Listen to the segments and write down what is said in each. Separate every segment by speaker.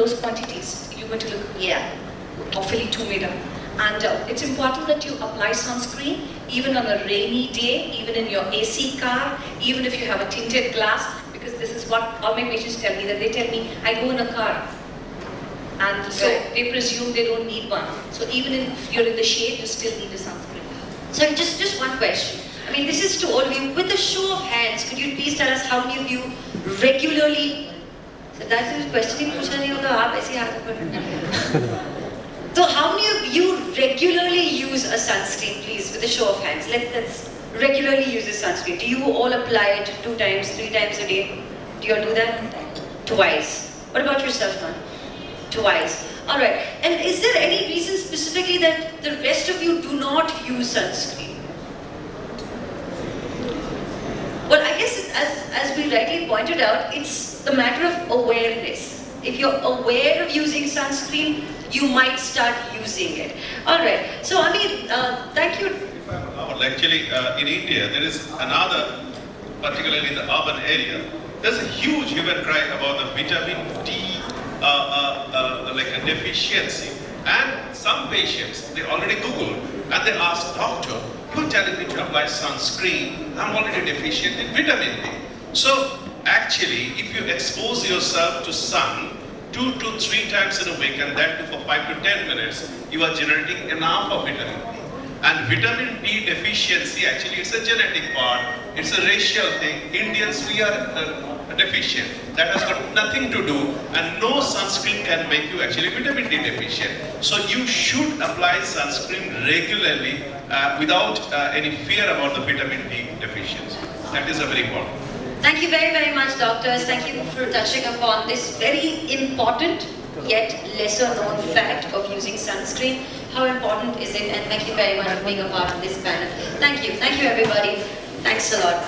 Speaker 1: those quantities, you're going to look awfully 2 meter. And it's important that you apply sunscreen even on a rainy day, even in your AC car, even if you have a tinted glass, because this is what all my patients tell me, that they tell me, I go in a car. And so they presume they don't need one. So even if you're in the shade, you still need a sunscreen.
Speaker 2: So just one question. I mean, this is to all of you. With a show of hands, could you please tell us how many of you regularly... So that's the question. So how many of you regularly use a sunscreen, please, with a show of hands? Let's regularly use a sunscreen. Do you all apply it 2 times, 3 times a day? Do you all do that? Twice. What about yourself, man? Twice. All right. And is there any reason specifically that the rest of you do not use sunscreen? Well, I guess as we rightly pointed out, it's a matter of awareness. If you're aware of using sunscreen, you might start using it. All right. So, I mean, thank you.
Speaker 3: Actually, in India, there is another, particularly in the urban area, there's a huge hue and cry about the vitamin D like a deficiency. And some patients, they already Googled and they ask, doctor, you're telling me to apply sunscreen, I'm already deficient in vitamin D. So actually, if you expose yourself to sun 2 to 3 times in a week, and that too for 5 to 10 minutes, you are generating enough of vitamin D. And vitamin D deficiency, actually it's a genetic part, it's a racial thing. Indians, we are deficient. That has got nothing to do, and no sunscreen can make you actually vitamin D deficient. So you should apply sunscreen regularly without any fear about the vitamin D deficiency. That is a very important.
Speaker 2: Thank you very, very much, doctors. Thank you for touching upon this very important yet lesser known fact of using sunscreen. How important is it? And thank you very much for being a part of this panel. Thank you. Thank you, everybody. Thanks a lot.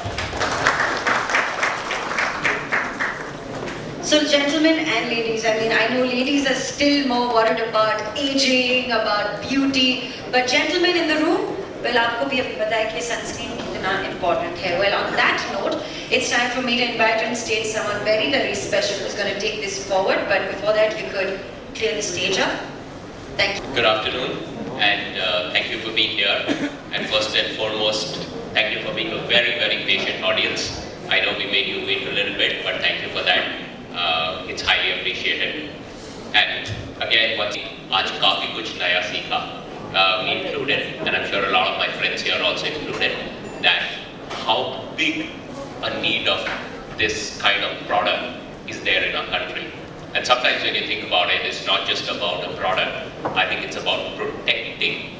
Speaker 2: So gentlemen and ladies, I mean, I know ladies are still more worried about aging, about beauty, but gentlemen in the room, well, aapko bhi pata hai ki sunscreen kitna important hai. Well, on that note, it's time for me to invite on stage someone very, very special who's going to take this forward, but before that, you could clear the stage up. Thank you.
Speaker 4: Good afternoon, and thank you for being here. And first and foremost, thank you for being a very, very patient audience. I know we made you wait a little bit, but thank you for that. It's highly appreciated. And again, आज काफी कुछ नया सीखा, me included, and I'm sure a lot of my friends here also included, that how big a need of this kind of product is there in our country. And sometimes when you think about it, it's not just about a product. I think it's about protecting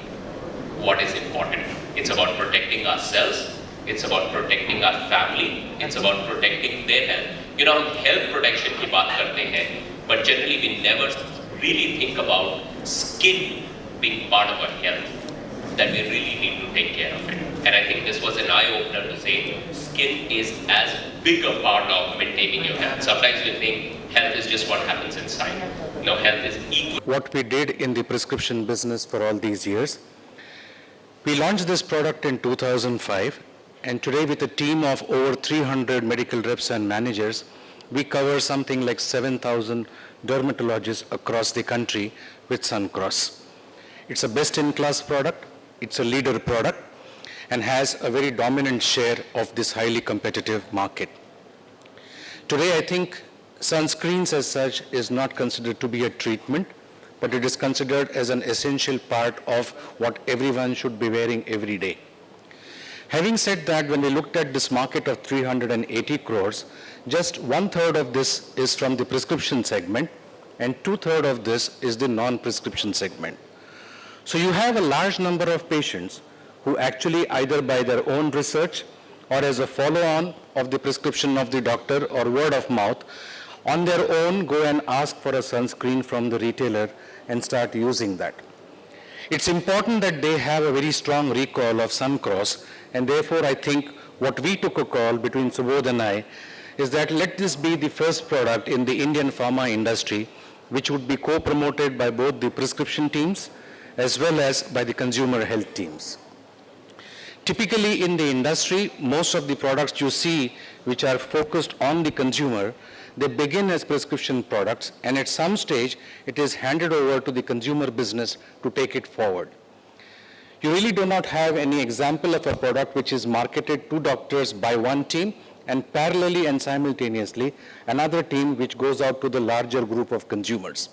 Speaker 4: what is important. It's about protecting ourselves. It's about protecting our family. It's about protecting their health. You know, health protection की बात करते हैं, but generally we never really think about skin being part of our health, that we really need to take care of it. And I think this was an eye-opener to say skin is as big a part of maintaining your health. Sometimes we think health is just what happens inside. No, health is equal.
Speaker 5: What we did in the prescription business for all these years, we launched this product in 2005, and today with a team of over 300 medical reps and managers, we cover something like 7,000 dermatologists across the country with Suncross. It's a best-in-class product, it's a leader product, and has a very dominant share of this highly competitive market. Today, I think sunscreens as such is not considered to be a treatment, but it is considered as an essential part of what everyone should be wearing every day. Having said that, when we looked at this market of 380 crores, just 1/3 of this is from the prescription segment, and 2/3 of this is the non-prescription segment. So you have a large number of patients who actually either by their own research or as a follow-on of the prescription of the doctor or word of mouth, on their own go and ask for a sunscreen from the retailer and start using that. It's important that they have a very strong recall of Suncross, and therefore I think what we took a call between Subodh and I is that let this be the first product in the Indian pharma industry which would be co-promoted by both the prescription teams as well as by the consumer health teams. Typically in the industry, most of the products you see which are focused on the consumer, They begin as prescription products, and at some stage, it is handed over to the consumer business to take it forward. You really do not have any example of a product which is marketed to doctors by one team and parallelly and simultaneously another team which goes out to the larger group of consumers.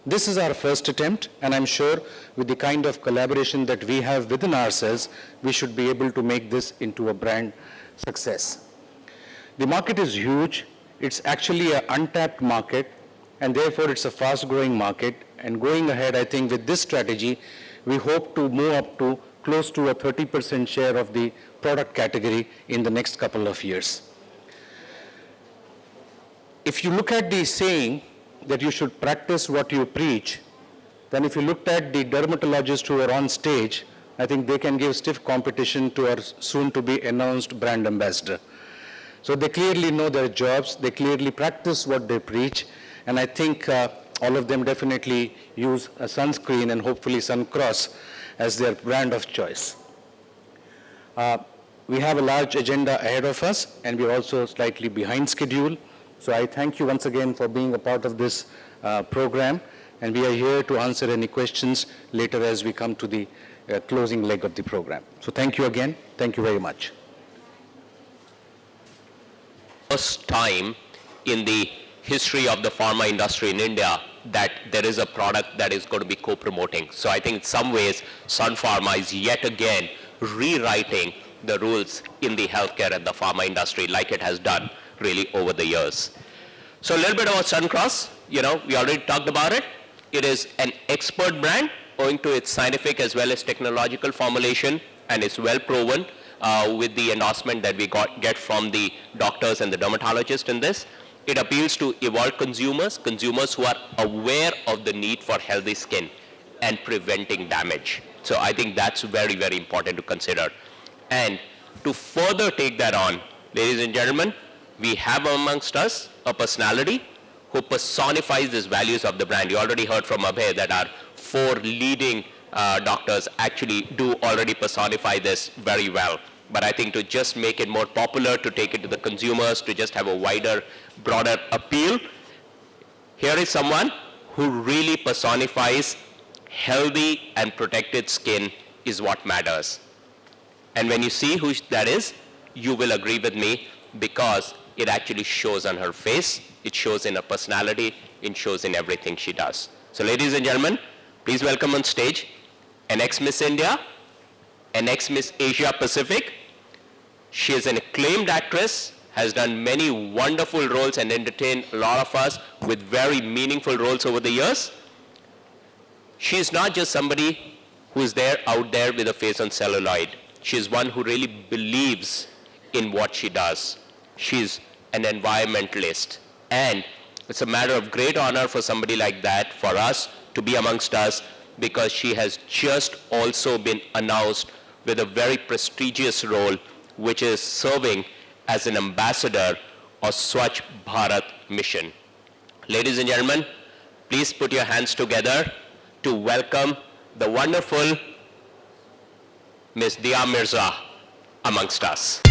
Speaker 5: This is our first attempt, and I'm sure with the kind of collaboration that we have within ourselves, we should be able to make this into a brand success. The market is huge. It's actually an untapped market, and therefore it's a fast-growing market. And going ahead, I think with this strategy, we hope to move up to close to a 30% share of the product category in the next couple of years. If you look at the saying that you should practice what you preach, then if you looked at the dermatologists who are on stage, I think they can give stiff competition to our soon-to-be announced brand ambassador. So they clearly know their jobs, they clearly practice what they preach, and I think all of them definitely use a sunscreen and hopefully Suncross as their brand of choice. We have a large agenda ahead of us, and we're also slightly behind schedule. So I thank you once again for being a part of this program, and we are here to answer any questions later as we come to the closing leg of the program. So thank you again. Thank you very much.
Speaker 4: First time in the history of the pharma industry in India that there is a product that is going to be co-promoting. So I think in some ways Sun Pharma is yet again rewriting the rules in the healthcare and the pharma industry like it has done really over the years. So a little bit about Suncross. We already talked about it. It is an expert brand owing to its scientific as well as technological formulation, and it's well proven with the endorsement that we get from the doctors and the dermatologists in this. It appeals to evolved consumers who are aware of the need for healthy skin and preventing damage. So I think that's very, very important to consider. And to further take that on, ladies and gentlemen, we have amongst us a personality who personifies these values of the brand. You already heard from Abhay that our 4 leading doctors actually do already personify this very well. But I think to just make it more popular, to take it to the consumers, to just have a wider, broader appeal, here is someone who really personifies healthy and protected skin is what matters. And when you see who that is, you will agree with me because it actually shows on her face, it shows in her personality, it shows in everything she does. So ladies and gentlemen, please welcome on stage an ex-Miss India, an ex-Miss Asia Pacific. She is an acclaimed actress, has done many wonderful roles and entertained a lot of us with very meaningful roles over the years. She is not just somebody who is out there with a face on celluloid. She is one who really believes in what she does. She's an environmentalist. And it's a matter of great honor for somebody like that, for us to be amongst us, because she has just also been announced with a very prestigious role, which is serving as an ambassador of Swachh Bharat mission. Ladies and gentlemen, please put your hands together to welcome the wonderful Ms. Dia Mirza amongst us.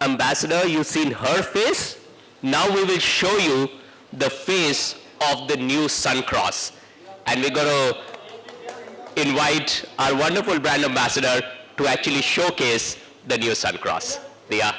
Speaker 4: Ambassador, you've seen her face. Now we will show you the face of the new Suncross. And we're going to invite our wonderful brand ambassador to actually showcase the new Suncross. Dia.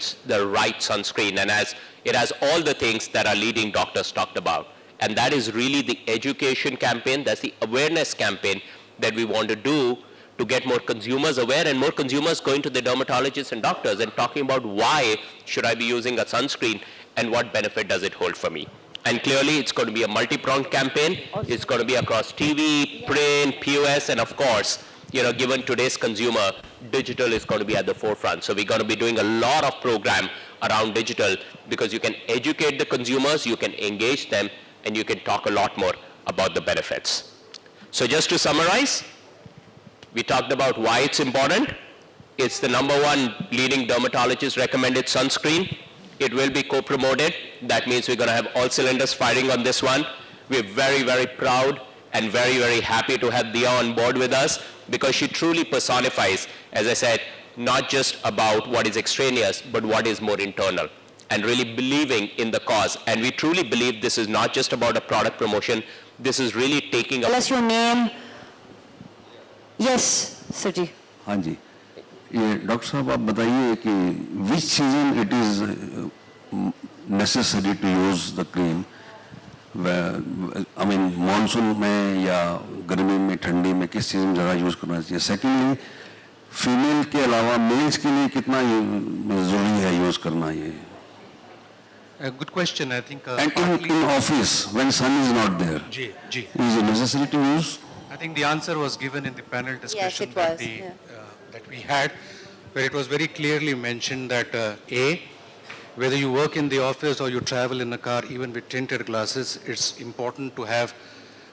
Speaker 4: needs the right sunscreen, and as it has all the things that our leading doctors talked about. And that is really the education campaign, that's the awareness campaign that we want to do to get more consumers aware and more consumers going to the dermatologists and doctors and talking about why should I be using a sunscreen and what benefit does it hold for me. And clearly it's going to be a multi-pronged campaign. It's going to be across TV, print, POS, and of course, given today's consumer, digital is going to be at the forefront. So we're going to be doing a lot of program around digital because you can educate the consumers, you can engage them, and you can talk a lot more about the benefits. So just to summarize, we talked about why it's important. It's the #1 leading dermatologist recommended sunscreen. It will be co-promoted. That means we're going to have all cylinders firing on this one. We're very, very proud and very, very happy to have Dia on board with us because she truly personifies, as I said, not just about what is extraneous, but what is more internal and really believing in the cause. And we truly believe this is not just about a product promotion. This is really taking a...
Speaker 2: Tell us your name. Yes, Saji.
Speaker 6: हाँ जी, ये doctor साहब आप बताइए कि which season it is necessary to use the cream? I mean monsoon में या गर्मी में ठंडी में किस सीजन में ज़्यादा यूज़ करना चाहिए? Secondly, फीमेल के अलावा मेल्स के लिए कितना ज़रूरी है यूज़ करना ये?
Speaker 5: A good question, I think.
Speaker 6: And in office when sun is not there, is it necessary to use?
Speaker 5: I think the answer was given in the panel discussion
Speaker 2: it
Speaker 5: that,
Speaker 2: was, yeah.
Speaker 5: That we had, where it was very clearly mentioned that A, whether you work in the office or you travel in a car, even with tinted glasses, it's important to have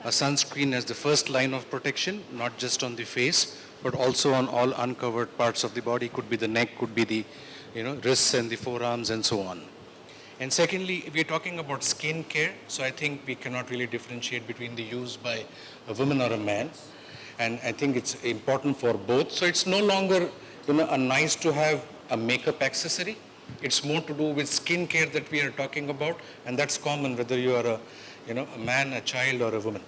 Speaker 5: a sunscreen as the first line of protection, not just on the face, but also on all uncovered parts of the body. Could be the neck, could be the wrists and the forearms and so on. And secondly, if we're talking about skin care, so I think we cannot really differentiate between the use by a woman or a man. And I think it's important for both. So it's no longer a nice to have a makeup accessory. It's more to do with skin care that we are talking about. And that's common whether you are a man, a child or a woman.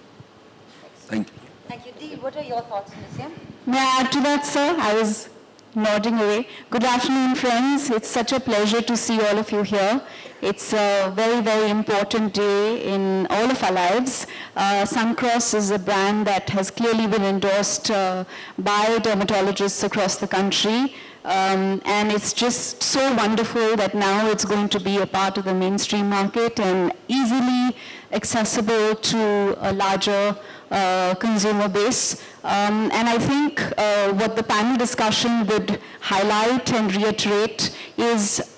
Speaker 6: Thank you.
Speaker 2: Thank you. Dee, what are your thoughts on this? Yeah?
Speaker 7: May I add to that, sir? I was nodding away. Good afternoon, friends. It's such a pleasure to see all of you here. It's a very, very important day in all of our lives. Suncross is a brand that has clearly been endorsed by dermatologists across the country. And it's just so wonderful that now it's going to be a part of the mainstream market and easily accessible to a larger consumer base. And I think what the panel discussion would highlight and reiterate is,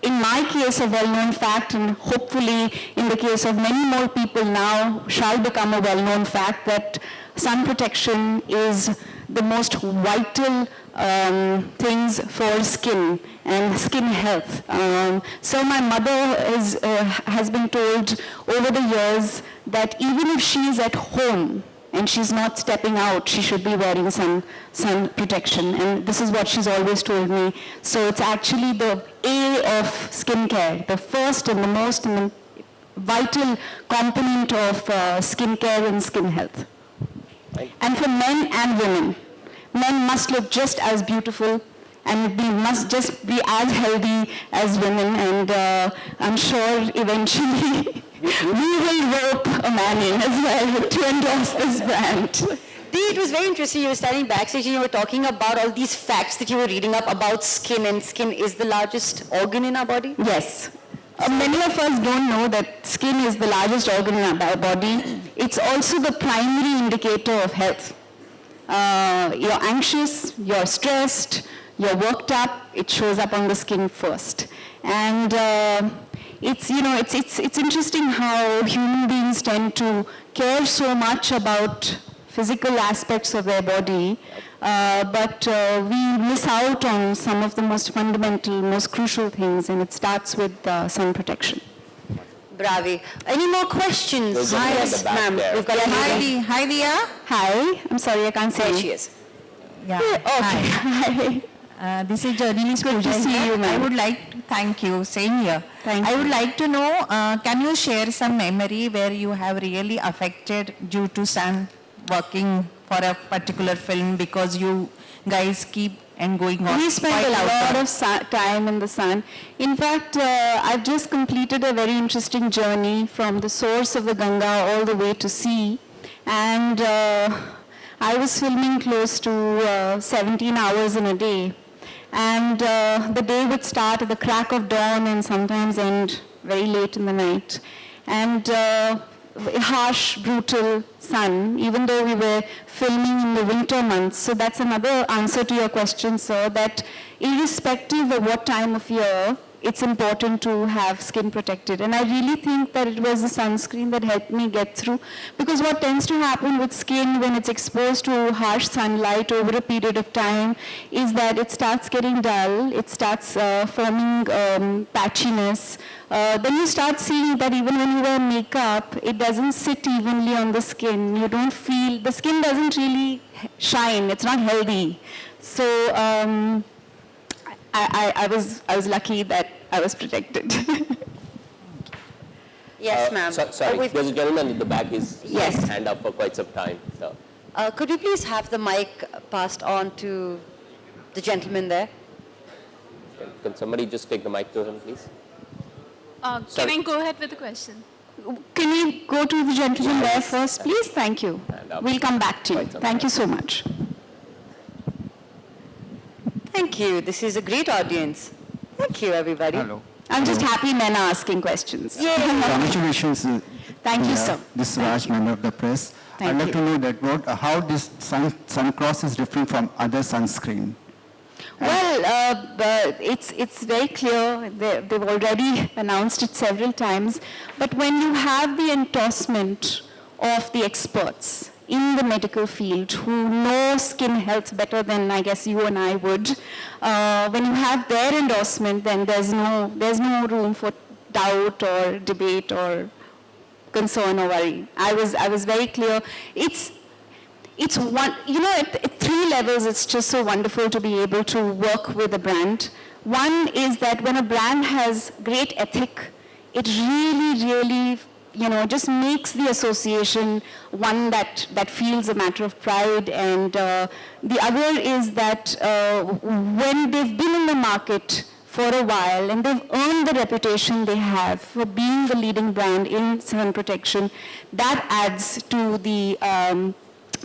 Speaker 7: in my case, a well-known fact, and hopefully in the case of many more people now shall become a well-known fact, that sun protection is the most vital things for skin and skin health. So my mother has been told over the years that even if she is at home and she's not stepping out, she should be wearing sun protection. And this is what she's always told me. So it's actually the A of skincare, the first and the most vital component of skincare and skin health. And for men and women, men must look just as beautiful and must just be as healthy as women. And I'm sure eventually we will rope a man in as well to endorse this brand.
Speaker 2: Dee, it was very interesting. You were standing backstage and you were talking about all these facts that you were reading up about skin, and skin is the largest organ in our body.
Speaker 7: Yes. Many of us don't know that skin is the largest organ in our body. It's also the primary indicator of health. You're anxious, you're stressed, you're worked up, it shows up on the skin first. And it's interesting how human beings tend to care so much about physical aspects of their body, but we miss out on some of the most fundamental, most crucial things, and it starts with sun protection.
Speaker 2: Bravi. Any more questions?
Speaker 4: Hi,
Speaker 2: Yes, ma'am. We've got a lady.
Speaker 8: Hi, Dia.
Speaker 7: Hi, I'm sorry, I can't see
Speaker 2: There
Speaker 7: you.
Speaker 2: she is.
Speaker 8: Yeah.
Speaker 7: Okay.
Speaker 8: Hi. This is journalist
Speaker 7: Good to
Speaker 8: Pooja
Speaker 7: see
Speaker 8: here.
Speaker 7: you, ma'am.
Speaker 8: I would like to thank you. Same here.
Speaker 7: Thank
Speaker 8: I
Speaker 7: you.
Speaker 8: would like to know, can you share some memory where you have really affected due to sun working for a particular film, because you guys keep and going on.
Speaker 7: We spent
Speaker 8: quite
Speaker 7: a lot
Speaker 8: outside.
Speaker 7: of time in the sun. In fact, I've just completed a very interesting journey from the source of the Ganga all the way to sea. And I was filming close to 17 hours in a day. And the day would start at the crack of dawn and sometimes end very late in the night. And harsh, brutal sun, even though we were filming in the winter months. So that's another answer to your question, sir, that irrespective of what time of year, it's important to have skin protected. And I really think that it was the sunscreen that helped me get through, because what tends to happen with skin when it's exposed to harsh sunlight over a period of time is that it starts getting dull, it starts forming patchiness. Then you start seeing that even when you wear makeup, it doesn't sit evenly on the skin. You don't feel, the skin doesn't really shine, it's not healthy. So I was lucky that I was protected.
Speaker 2: Yes, ma'am.
Speaker 9: Sorry, there's a gentleman in the back who's
Speaker 2: Yes.
Speaker 9: had his hand up for quite some time. So,
Speaker 2: Could you please have the mic passed on to the gentleman there?
Speaker 9: can somebody just take the mic to him, please?
Speaker 10: Can
Speaker 9: Sorry.
Speaker 10: I go ahead with the question?
Speaker 7: Can we go to the gentleman there first, please? Thank you.
Speaker 9: And up.
Speaker 7: We'll come back to you.
Speaker 9: Quite some
Speaker 7: Thank you
Speaker 9: time.
Speaker 7: so much.
Speaker 2: Thank you. This is a great audience. Thank you, everybody.
Speaker 11: Hello.
Speaker 7: I'm just happy men are asking questions.
Speaker 11: Congratulations.
Speaker 7: Thank you, sir.
Speaker 11: This is Raj, member of the press.
Speaker 7: Thank
Speaker 11: I'd like
Speaker 7: you.
Speaker 11: to know that how this sun cross is different from other sunscreen.
Speaker 7: Well, it's very clear. They've already announced it several times. But when you have the endorsement of the experts in the medical field who know skin health better than I guess you and I would, when you have their endorsement, then there's no room for doubt or debate or concern or worry. I was very clear. It's one, at 3 levels, it's just so wonderful to be able to work with a brand. One is that when a brand has great ethic, it really, just makes the association one that feels a matter of pride. And the other is that when they've been in the market for a while and they've earned the reputation they have for being the leading brand in sun protection, that adds to the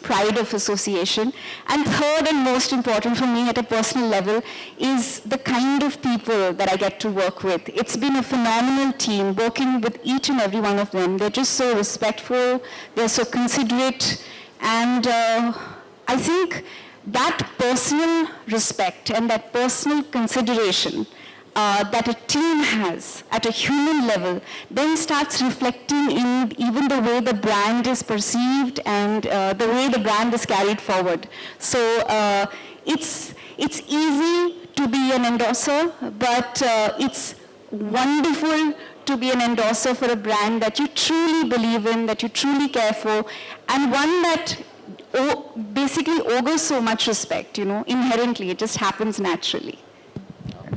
Speaker 7: pride of association. And third and most important for me at a personal level is the kind of people that I get to work with. It's been a phenomenal team working with each and every one of them. They're just so respectful, they're so considerate, and I think that personal respect and that personal consideration that a team has at a human level then starts reflecting in even the way the brand is perceived and the way the brand is carried forward. So it's easy to be an endorser, but it's wonderful to be an endorser for a brand that you truly believe in, that you truly care for, and one that basically augurs so much respect, inherently. It just happens naturally.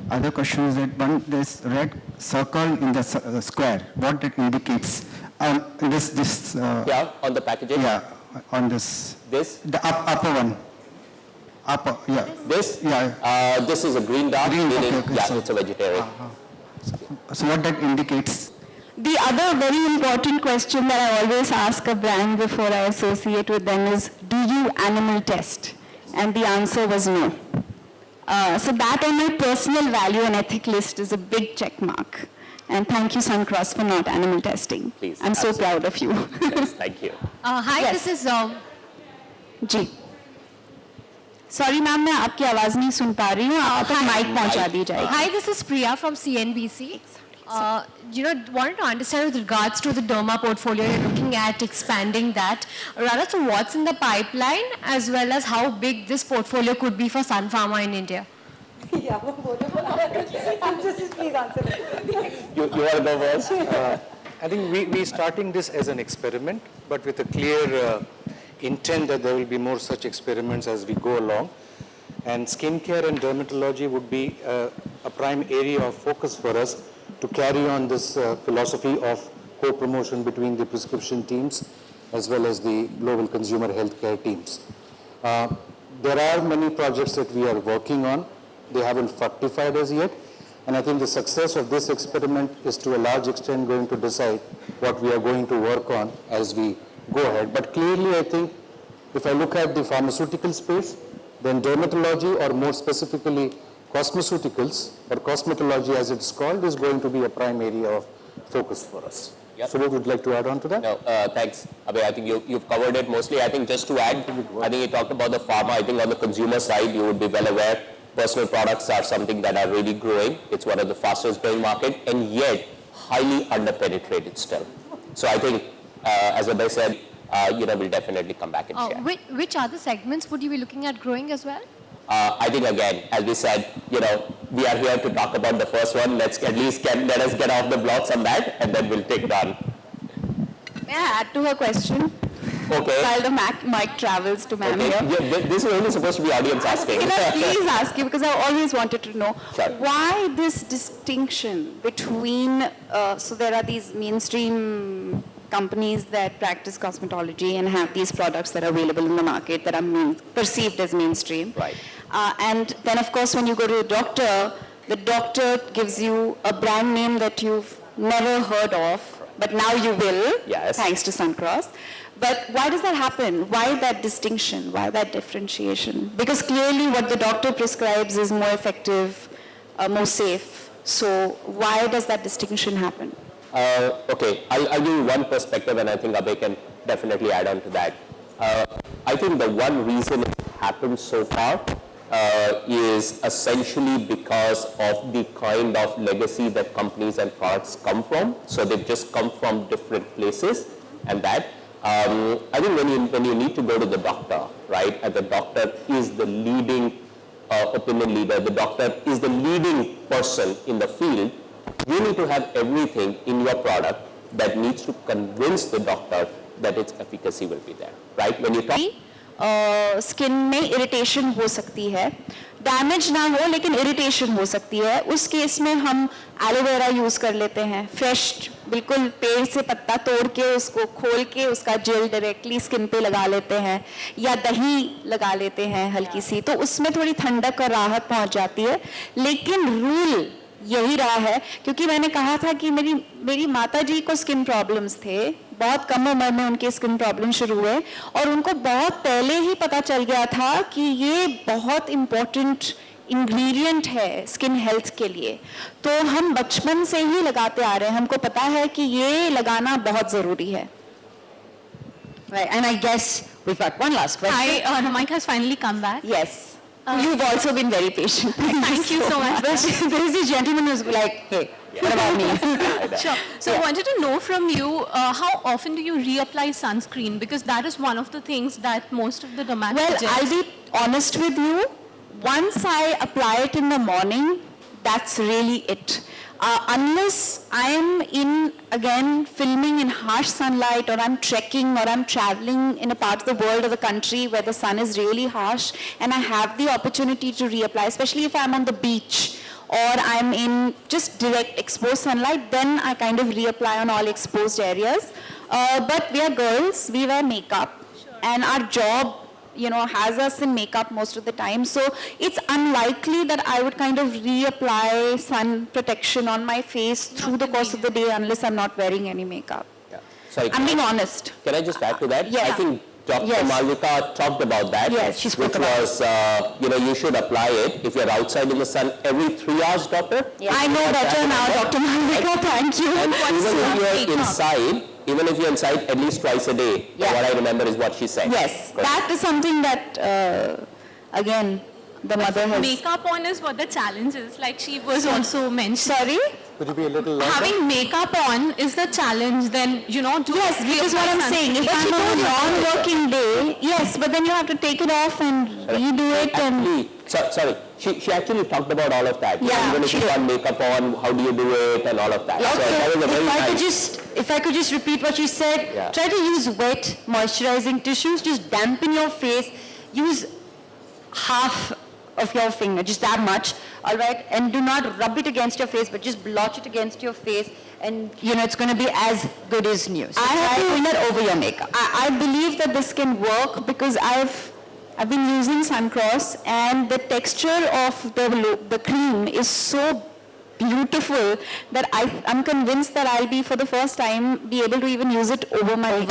Speaker 11: Other question is that this red circle in the square, what it indicates? This
Speaker 9: Yeah, on the packaging.
Speaker 11: yeah, on this,
Speaker 9: This,
Speaker 11: the upper one. Upper, yeah.
Speaker 9: this,
Speaker 11: Yeah.
Speaker 9: this is a green dot.
Speaker 11: Green,
Speaker 9: meaning,
Speaker 11: okay,
Speaker 9: yeah,
Speaker 11: so-
Speaker 9: it's a vegetarian.
Speaker 11: So what that indicates?
Speaker 7: The other very important question that I always ask a brand before I associate with them is, do you animal test? And the answer was no. So that on my personal value and ethic list is a big check mark. And thank you, Suncross, for not animal testing.
Speaker 9: Please,
Speaker 7: I'm so proud of you.
Speaker 9: Yes, thank you.
Speaker 10: Hi,
Speaker 7: Yes.
Speaker 10: this is
Speaker 7: ji. Sorry ma'am, मैं आपकी आवाज़ नहीं सुन पा रही हूँ. आप तक mic पहुँचा दी जाएगी.
Speaker 10: Hi, this is Priya from CNBC. Wanted to understand with regards to the derma portfolio, you're looking at expanding that. Rather, so what's in the pipeline as well as how big this portfolio could be for Sun Pharma in India?
Speaker 9: You want to go first?
Speaker 5: I think we're starting this as an experiment, but with a clear intent that there will be more such experiments as we go along. And skincare and dermatology would be a prime area of focus for us to carry on this philosophy of co-promotion between the prescription teams as well as the global consumer healthcare teams. There are many projects that we are working on. They haven't fructified as yet. And I think the success of this experiment is to a large extent going to decide what we are going to work on as we go ahead. But clearly, I think if I look at the pharmaceutical space, then dermatology, or more specifically cosmeceuticals, or cosmetology as it's called, is going to be a prime area of focus for us.
Speaker 9: Yep.
Speaker 5: So what would you like to add on to that?
Speaker 9: No, thanks, Abhay. I think you've covered it mostly. I think just to add, I think you talked about the pharma. I think on the consumer side, you would be well aware, personal products are something that are really growing. It's one of the fastest growing market, and yet highly underpenetrated still. So I think, as Abhay said, we'll definitely come back and share.
Speaker 10: Which other segments would you be looking at growing as well?
Speaker 9: I think again, as we said, we are here to talk about the first one. Let us get off the blocks on that, and then we'll take it on.
Speaker 7: May I add to her question?
Speaker 9: Okay.
Speaker 7: While the mic travels to ma'am
Speaker 9: Okay.
Speaker 7: here.
Speaker 9: Yeah, this is only supposed to be audience asking.
Speaker 7: Can I please ask you, because I always wanted to know,
Speaker 9: Sure.
Speaker 7: why this distinction between, so there are these mainstream companies that practice cosmetology and have these products that are available in the market that are perceived as mainstream.
Speaker 9: Right.
Speaker 7: And then of course when you go to the doctor gives you a brand name that you've never heard of, but now you will,
Speaker 9: Yes.
Speaker 7: thanks to Suncross. But why does that happen? Why that distinction? Why that differentiation? Because clearly what the doctor prescribes is more effective, more safe. So why does that distinction happen?
Speaker 9: Okay, I'll give you one perspective, and I think Abhay can definitely add on to that. I think the one reason it happened so far is essentially because of the kind of legacy that companies and products come from. So they've just come from different places, and that. I think when you need to go to the doctor, right, and the doctor is the leading opinion leader, the doctor is the leading person in the field, you need to have everything in your product that needs to convince the doctor that its efficacy will be there, right? When you talk
Speaker 7: skin में irritation हो सकती है, damage ना हो लेकिन irritation हो सकती है, उस केस में हम एलोवेरा यूज कर लेते हैं, फ्रेश बिल्कुल पेड़ से पत्ता तोड़ के उसको खोल के उसका जेल डायरेक्टली स्किन पे लगा लेते हैं, या दही लगा लेते हैं हल्की सी, तो उसमें थोड़ी ठंडक और राहत पहुंच जाती है. लेकिन रूल यही रहा है, क्योंकि मैंने कहा था कि मेरी माता जी को स्किन प्रॉब्लम्स थे, बहुत कम उम्र में उनके स्किन प्रॉब्लम शुरू हुए और उनको बहुत पहले ही पता चल गया था कि ये बहुत इम्पोर्टेंट इंग्रेडिएंट है स्किन हेल्थ के लिए. तो हम बचपन से ही लगाते आ रहे हैं, हमको पता है कि ये लगाना बहुत जरूरी है.
Speaker 2: Right, and I guess we've got one last question.
Speaker 10: Hi, the mic has finally come back.
Speaker 7: Yes. You've also been very patient.
Speaker 10: Thank you so much.
Speaker 2: There is a gentleman who's like, hey, what about me?
Speaker 10: Sure. So I wanted to know from you, how often do you reapply sunscreen? Because that is one of the things that most of the
Speaker 7: Well,
Speaker 10: dermatologists...
Speaker 7: I'll be honest with you. Once I apply it in the morning, that's really it. Unless I am in, again, filming in harsh sunlight, or I'm trekking, or I'm traveling in a part of the world or the country where the sun is really harsh, and I have the opportunity to reapply, especially if I'm on the beach, or I'm in just direct exposed sunlight, then I kind of reapply on all exposed areas. But we are girls, we wear makeup, and our job has us in makeup most of the time. So it's unlikely that I would kind of reapply sun protection on my face through the course of the day unless I'm not wearing any makeup.
Speaker 9: Yeah. Sorry,
Speaker 7: I'm being honest.
Speaker 9: Can I just add to that?
Speaker 7: Yeah.
Speaker 9: I think Dr.
Speaker 7: Yes.
Speaker 9: Malvika talked about that,
Speaker 7: Yes, she spoke
Speaker 9: which
Speaker 7: about
Speaker 9: was, you should apply it if you're outside in the sun every 3 hours, doctor.
Speaker 7: Yeah. I know better now, Dr. Malvika, thank you.
Speaker 9: And even if you're inside at least twice a day,
Speaker 7: Yeah.
Speaker 9: what I remember is what she said.
Speaker 7: Yes,
Speaker 9: Correct.
Speaker 7: that is something that, again, the mother has...
Speaker 10: Makeup on is what the challenge is, like she was also mentioned.
Speaker 7: Sorry?
Speaker 5: Could you be a little louder?
Speaker 10: Having makeup on is the challenge, then, to
Speaker 7: Yes, because what I'm saying, if I'm on a non-working day, yes, but then you have to take it off and redo it and...
Speaker 9: Sorry, she actually talked about all of that.
Speaker 7: Yeah,
Speaker 9: Even if you want makeup on, how do you do it and all of that.
Speaker 2: Yeah,
Speaker 9: So
Speaker 2: okay.
Speaker 9: that was a very
Speaker 2: If I could just repeat what you said,
Speaker 9: Yeah.
Speaker 2: try to use wet moisturizing tissues, just dampen your face, use half of your finger, just that much, all right, and do not rub it against your face, but just blotch it against your face, and it's going to be as good as new. So
Speaker 7: I have
Speaker 2: try
Speaker 7: to-
Speaker 2: doing that over your makeup.
Speaker 7: I believe that this can work because I've I've been using Suncross, and the texture of the cream is so beautiful that I'm convinced that I'll be, for the first time, be able to even use it over my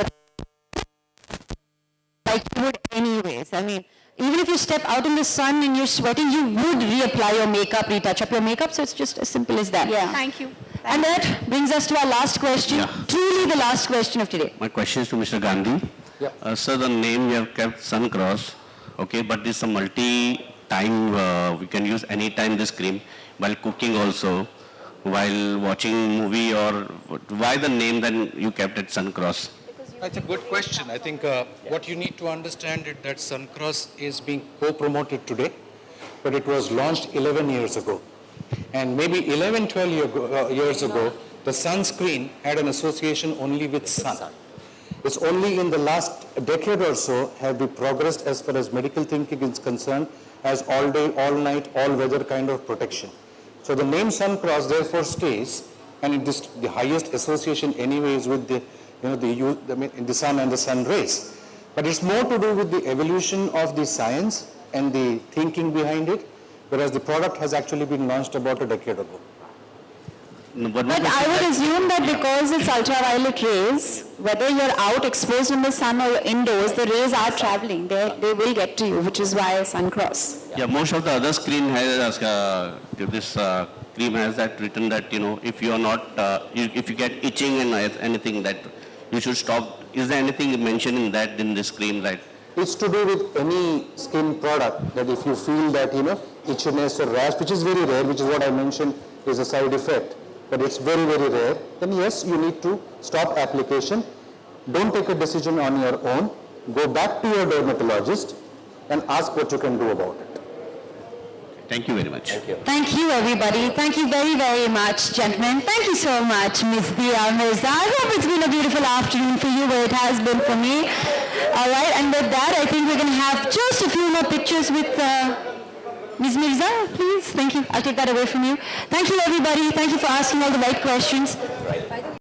Speaker 7: like you would anyways. I mean, even if you step out in the sun and you're sweating, you would reapply your makeup, retouch up your makeup, so it's just as simple as that.
Speaker 2: Yeah.
Speaker 10: Thank you.
Speaker 7: And that brings us to our last question, truly the last question of today.
Speaker 12: My question is to Mr. Gandhi. Sir, the name you have kept Suncross, okay, but this is a multi-time, we can use any time this cream, while cooking also, while watching movie, or why the name then you kept it Suncross?
Speaker 5: That's a good question. I think what you need to understand is that Suncross is being co-promoted today, but it was launched 11 years ago. And maybe 11, 12 years ago, the sunscreen had an association only with sun. It's only in the last decade or so have we progressed as far as medical thinking is concerned as all day, all night, all weather kind of protection. So the name Suncross therefore stays, and it is the highest association anyways with the the sun and the sun rays. But it's more to do with the evolution of the science and the thinking behind it, whereas the product has actually been launched about a decade ago.
Speaker 7: But I would assume that because it's ultraviolet rays, whether you're out exposed in the sun or indoors, the rays are traveling. They will get to you, which is why Suncross.
Speaker 12: Yeah, most of the other screen has this cream has that written that if you are not if you get itching and anything that you should stop. Is there anything mentioned in that in this cream that?
Speaker 5: It's to do with any skin product that if you feel that itchiness or rash, which is very rare, which is what I mentioned is a side effect, but it's very, very rare, then yes, you need to stop application. Don't take a decision on your own. Go back to your dermatologist and ask what you can do about it.
Speaker 12: Thank you very much.
Speaker 5: Thank you.
Speaker 7: Thank you, everybody. Thank you very, very much, gentlemen. Thank you so much, Ms. Dia Mirza. I hope it's been a beautiful afternoon for you, where it has been for me. All right, and with that, I think we're going to have just a few more pictures with Ms. Mirza, please. Thank you. I'll take that away from you. Thank you, everybody. Thank you for asking all the right questions.